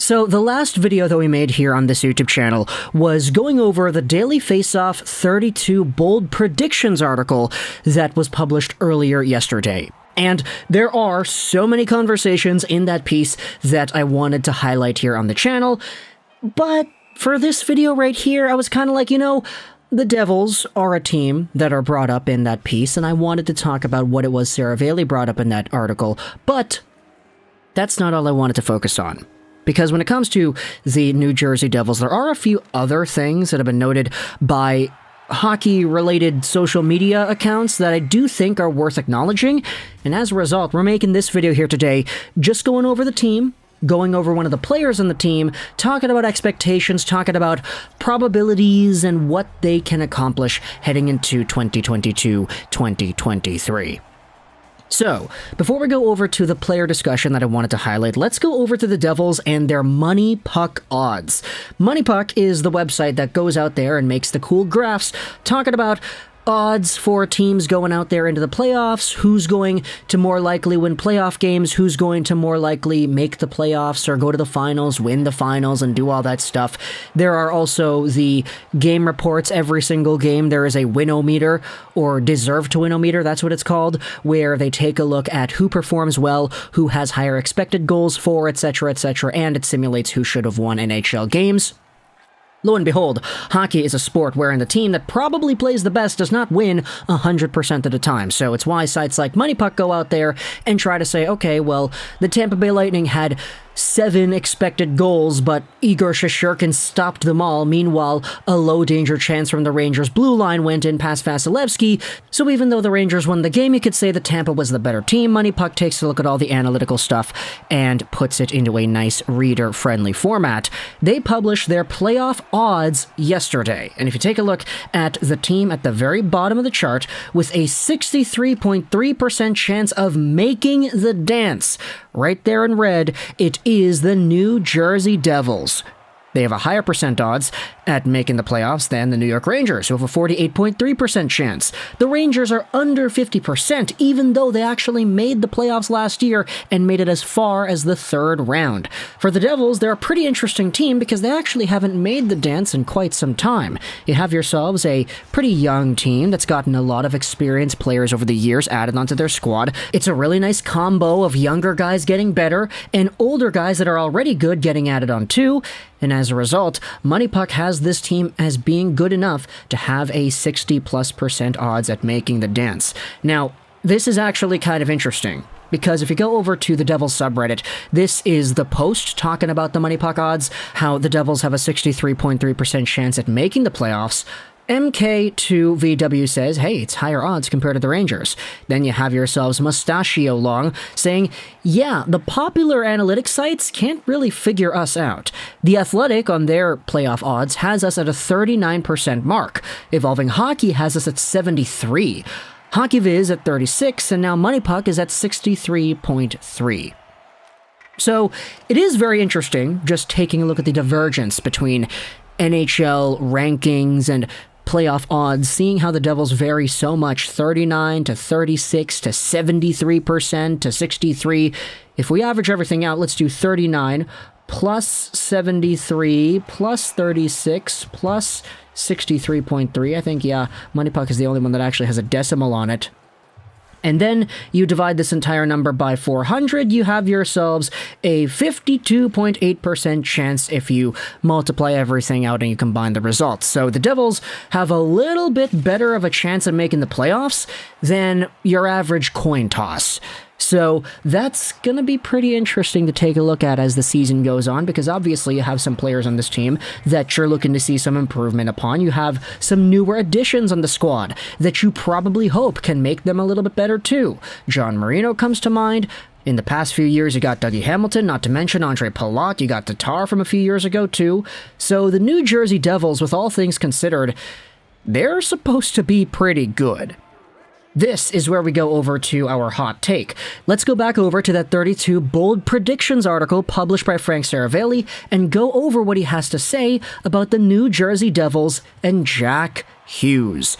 So the last video that we made here on this YouTube channel was going over the Daily Faceoff 32 Bold Predictions article that was published earlier yesterday. And there are so many conversations in that piece that I wanted to highlight here on the channel, but for this video right here, I was kind of like, the Devils are a team that are brought up in that piece, and I wanted to talk about what it was Seravalli brought up in that article, but that's not all I wanted to focus on. Because when it comes to the New Jersey Devils, there are a few other things that have been noted by hockey-related social media accounts that I do think are worth acknowledging, and as a result, we're making this video here today just going over the team, going over one of the players on the team, talking about expectations, talking about probabilities, and what they can accomplish heading into 2022-2023. So, before we go over to the player discussion that I wanted to highlight, let's go over to the Devils and their Money Puck odds. Money Puck is the website that goes out there and makes the cool graphs talking about odds for teams going out there into the playoffs, who's going to more likely win playoff games, who's going to more likely make the playoffs or go to the finals, win the finals, and do all that stuff. There are also the game reports every single game. There is a win-o-meter, or deserve to win-o-meter, that's what it's called, where they take a look at who performs well, who has higher expected goals for, etc., and it simulates who should have won NHL games. Lo and behold, hockey is a sport wherein the team that probably plays the best does not win 100% of the time, so it's why sites like Money Puck go out there and try to say, okay, well, the Tampa Bay Lightning had 7 expected goals, but Igor Shesterkin stopped them all. Meanwhile, a low-danger chance from the Rangers' blue line went in past Vasilevsky, so even though the Rangers won the game, you could say that Tampa was the better team. Money Puck takes a look at all the analytical stuff and puts it into a nice reader-friendly format. They published their playoff odds yesterday, and if you take a look at the team at the very bottom of the chart, with a 63.3% chance of making the dance, right there in red, it is the New Jersey Devils. They have a higher percent odds at making the playoffs than the New York Rangers, who have a 48.3% chance. The Rangers are under 50%, even though they actually made the playoffs last year and made it as far as the 3rd round. For the Devils, they're a pretty interesting team because they actually haven't made the dance in quite some time. You have yourselves a pretty young team that's gotten a lot of experienced players over the years added onto their squad. It's a really nice combo of younger guys getting better and older guys that are already good getting added on too. And as a result, Money Puck has this team as being good enough to have a 60+% odds at making the dance. Now, this is actually kind of interesting, because if you go over to the Devils subreddit, this is the post talking about the Money Puck odds, how the Devils have a 63.3% chance at making the playoffs. MK2VW says, hey, it's higher odds compared to the Rangers. Then you have yourselves Mustachio Long saying, yeah, the popular analytics sites can't really figure us out. The Athletic on their playoff odds has us at a 39% mark. Evolving Hockey has us at 73. HockeyViz at 36, and now Money Puck is at 63.3. So it is very interesting just taking a look at the divergence between NHL rankings and playoff odds, seeing how the Devils vary so much, 39 to 36 to 73% to 63. If we average everything out, let's do 39 plus 73 plus 36 plus 63.3. I think, yeah, Money Puck is the only one that actually has a decimal on it. And then you divide this entire number by 400, you have yourselves a 52.8% chance if you multiply everything out and you combine the results. So the Devils have a little bit better of a chance of making the playoffs than your average coin toss. So that's going to be pretty interesting to take a look at as the season goes on, because obviously you have some players on this team that you're looking to see some improvement upon. You have some newer additions on the squad that you probably hope can make them a little bit better too. John Marino comes to mind. In the past few years, you got Dougie Hamilton, not to mention Andre Palat. You got Tatar from a few years ago too. So the New Jersey Devils, with all things considered, they're supposed to be pretty good. This is where we go over to our hot take. Let's go back over to that 32 Bold Predictions article published by Frank Seravalli and go over what he has to say about the New Jersey Devils and Jack Hughes.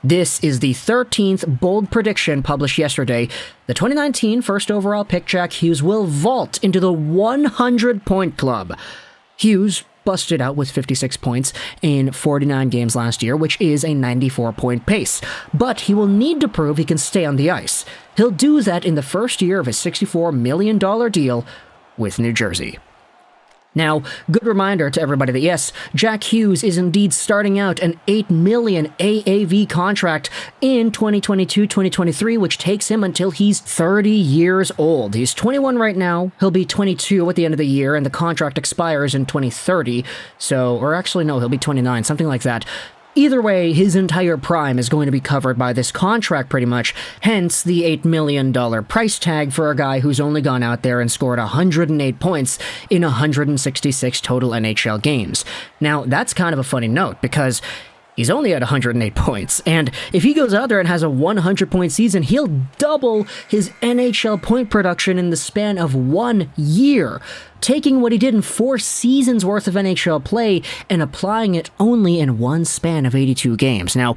This is the 13th bold prediction published yesterday. The 2019 first overall pick Jack Hughes will vault into the 100-point club. Hughes busted out with 56 points in 49 games last year, which is a 94-point pace. But he will need to prove he can stay on the ice. He'll do that in the first year of his $64 million deal with New Jersey. Now, good reminder to everybody that yes, Jack Hughes is indeed starting out an $8 million AAV contract in 2022-2023, which takes him until he's 30 years old. He's 21 right now. He'll be 22 at the end of the year, and the contract expires in 2030. So, or actually, no, he'll be 29, something like that. Either way, his entire prime is going to be covered by this contract pretty much, hence the $8 million price tag for a guy who's only gone out there and scored 108 points in 166 total NHL games. Now, that's kind of a funny note because he's only at 108 points, and if he goes out there and has a 100-point season, he'll double his NHL point production in the span of 1 year, taking what he did in 4 seasons worth of NHL play and applying it only in one span of 82 games. Now,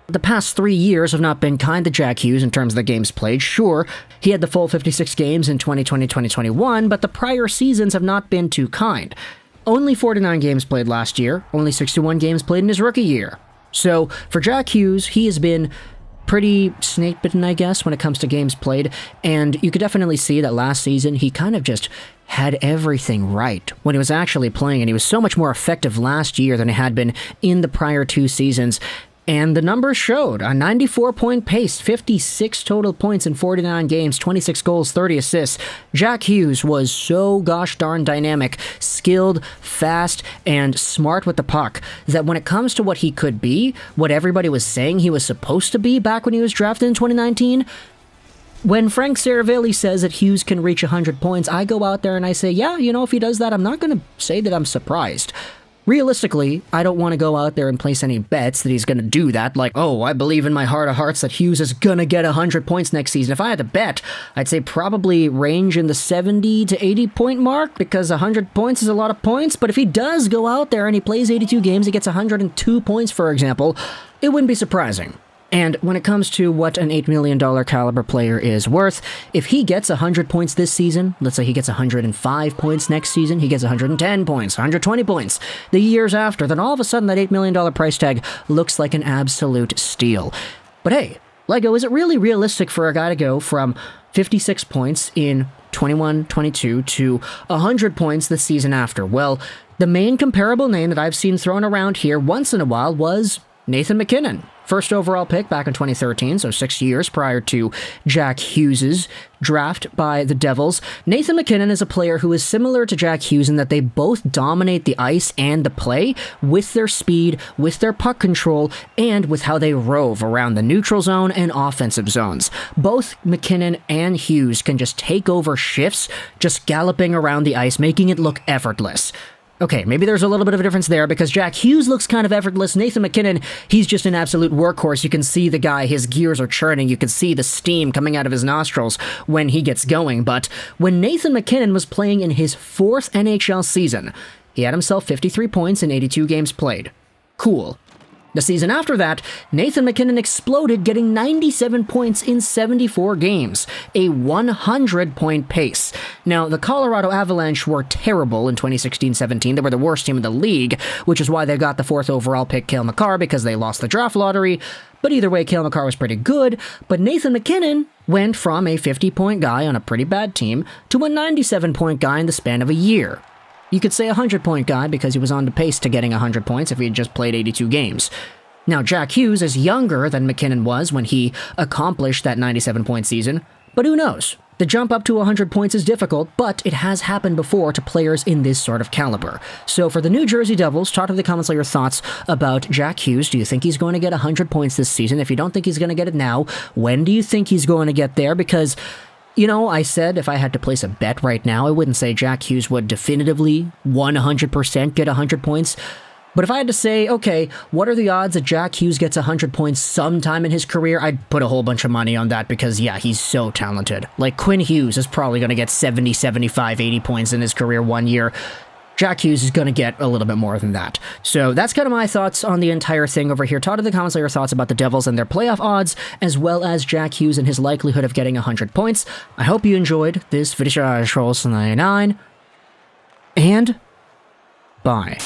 the past 3 years have not been kind to Jack Hughes in terms of the games played. Sure, he had the full 56 games in 2020-2021, but the prior seasons have not been too kind. Only 49 games played last year, only 61 games played in his rookie year. So, for Jack Hughes, he has been pretty snake-bitten, I guess, when it comes to games played, and you could definitely see that last season he kind of just had everything right when he was actually playing, and he was so much more effective last year than he had been in the prior 2 seasons. And the numbers showed a 94-point pace, 56 total points in 49 games, 26 goals, 30 assists. Jack Hughes was so gosh darn dynamic, skilled, fast, and smart with the puck that when it comes to what he could be, what everybody was saying he was supposed to be back when he was drafted in 2019, when Frank Seravalli says that Hughes can reach 100 points, I go out there and I say, yeah, you know, if he does that, I'm not going to say that I'm surprised. Realistically, I don't want to go out there and place any bets that he's going to do that, like, oh, I believe in my heart of hearts that Hughes is going to get 100 points next season. If I had to bet, I'd say probably range in the 70 to 80 point mark, because 100 points is a lot of points, but if he does go out there and he plays 82 games, he gets 102 points, for example, it wouldn't be surprising. And when it comes to what an $8 million caliber player is worth, if he gets 100 points this season, let's say he gets 105 points next season, he gets 110 points, 120 points the years after, then all of a sudden that $8 million price tag looks like an absolute steal. But hey, Lego, is it really realistic for a guy to go from 56 points in 21-22 to 100 points the season after? Well, the main comparable name that I've seen thrown around here once in a while was Nathan MacKinnon. First overall pick back in 2013, so 6 years prior to Jack Hughes' draft by the Devils. Nathan MacKinnon is a player who is similar to Jack Hughes in that they both dominate the ice and the play with their speed, with their puck control, and with how they rove around the neutral zone and offensive zones. Both MacKinnon and Hughes can just take over shifts, just galloping around the ice, making it look effortless. Okay, maybe there's a little bit of a difference there because Jack Hughes looks kind of effortless. Nathan MacKinnon, he's just an absolute workhorse. You can see the guy, his gears are churning. You can see the steam coming out of his nostrils when he gets going. But when Nathan MacKinnon was playing in his 4th NHL season, he had himself 53 points in 82 games played. Cool. The season after that, Nathan MacKinnon exploded, getting 97 points in 74 games, a 100-point pace. Now, the Colorado Avalanche were terrible in 2016-17. They were the worst team in the league, which is why they got the 4th overall pick, Cale Makar, because they lost the draft lottery. But either way, Cale Makar was pretty good, but Nathan MacKinnon went from a 50-point guy on a pretty bad team to a 97-point guy in the span of a year. You could say a 100-point guy because he was on the pace to getting 100 points if he had just played 82 games. Now, Jack Hughes is younger than MacKinnon was when he accomplished that 97-point season, but who knows? The jump up to 100 points is difficult, but it has happened before to players in this sort of caliber. So for the New Jersey Devils, talk in the comments your thoughts about Jack Hughes. Do you think he's going to get 100 points this season? If you don't think he's going to get it now, when do you think he's going to get there? Because, you know, I said if I had to place a bet right now, I wouldn't say Jack Hughes would definitively 100% get 100 points. But if I had to say, okay, what are the odds that Jack Hughes gets 100 points sometime in his career? I'd put a whole bunch of money on that because, yeah, he's so talented. Like, Quinn Hughes is probably going to get 70, 75, 80 points in his career 1 year. Jack Hughes is going to get a little bit more than that. So that's kind of my thoughts on the entire thing over here. Talk in the comments your thoughts about the Devils and their playoff odds, as well as Jack Hughes and his likelihood of getting 100 points. I hope you enjoyed this video. Trolls 99, and bye.